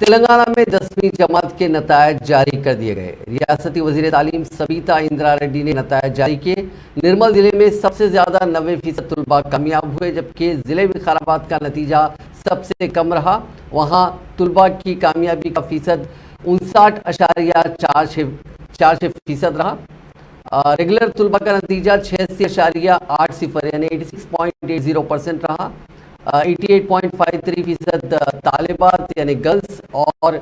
तेलंगाना में 10वीं जमात के नतायज जारी कर दिए गए। रियासती वजीर तालीम सविता इंदिरा रेड्डी ने नतायज जारी किए। निर्मल जिले में सबसे ज्यादा 90% तुलबा कामयाब हुए, जबकि जिले विकाराबाद का नतीजा सबसे कम रहा। वहां तुलबा की कामयाबी का फीसद 59.4% रहा। रेगुलर तुलबा का नतीजा 86.80 यानी 86.80% रहा। 88.53% तालिबात यानी गर्ल्स और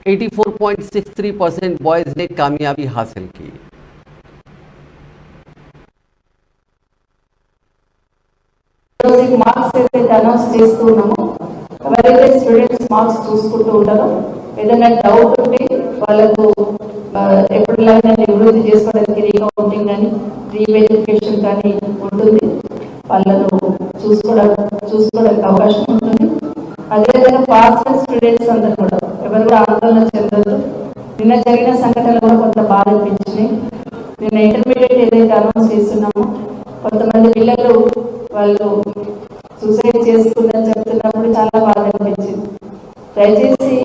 84.63% बॉयज ने कामयाबी हासिल की। మార్క్స్ ఏదైతే అనౌన్స్ చేస్తూ ఉన్నామో ఎవరైతే స్టూడెంట్స్ మార్క్స్ చూసుకుంటూ ఉంటారో ఏదైనా డౌట్ ఉంటే వాళ్ళకు ఎప్పటిలాగా అభివృద్ధి చేసుకోవడానికి రీకౌంటింగ్ కానీ రీవెరిఫికేషన్ కానీ ఉంటుంది. వాళ్ళను చూసుకోవడానికి అవకాశం ఉంటుంది. అదేవిధంగా పాస్ స్టూడెంట్స్ అందరూ కూడా ఎవరు కూడా ఆందోళన చెందదు. నిన్న జరిగిన సంఘటనలు కూడా కొంత బాధ అనిపించినాయి. నిన్న ఇంటర్మీడియట్ ఏదైతే అనౌన్స్ చేస్తున్నామో కొంతమంది పిల్లలు వాళ్ళు సూసైడ్ చేసుకుందని చెప్తున్నప్పుడు చాలా బాధ అనిపించింది. దయచేసి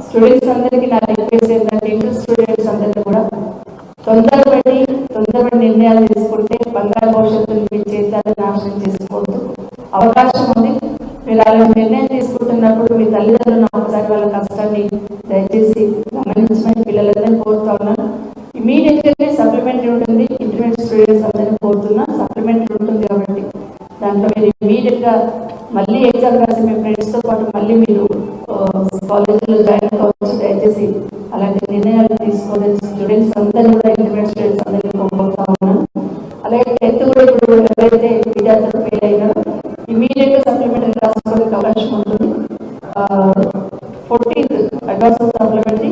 స్టూడెంట్స్ అందరికీ నా రిక్వెస్ట్ ఏంటంటే ఇంటర్ స్టూడెంట్స్ అందరికీ కూడా తొందరపడి నిర్ణయాలు తీసుకుంటే బంగారు భవిష్యత్తును మీ చేతాన్ని నాశనం చేసుకోవద్దు. అవకాశం ఉంది. మీరు అలాంటి నిర్ణయం తీసుకుంటున్నప్పుడు మీ తల్లిదండ్రులను ఒకసారి వాళ్ళ కష్టాన్ని దయచేసి గమనించమని పిల్లలందరినీ కోరుతా ఉన్నాను. ఇమీడియట్లీ సప్లిమెంటరీ ఉంటుంది. ఇంటర్మీడియట్ స్టూడెంట్స్ అందరినీ కోరుతున్నా సప్లిమెంటరీ ఉంటుంది కాబట్టి దాంట్లో మీరు ఇమీడియట్ గా మళ్ళీ ఎగ్జామ్ రాసి మీ ఫ్రెండ్స్ తో పాటు మళ్ళీ మీరు కాలేజీలో జాయిన్ కావచ్చు. దయచేసి అలాంటి నిర్ణయాలు తీసుకోవాలి. స్టూడెంట్స్ అందరినీ కూడా ఇంటర్మీడియట్ స్టూడెంట్స్ అందరినీ కోరుకుంటా ఉన్నాను. అలాగే 10th కూడా ఇప్పుడు ఎవరైతే విద్యార్థులు ఫెయిల్ అయినారో ఇమీడియట్ గా సప్లిమెంటరీ రాసుకోవడానికి అవకాశం ఉంటుంది. 14th advance supplementary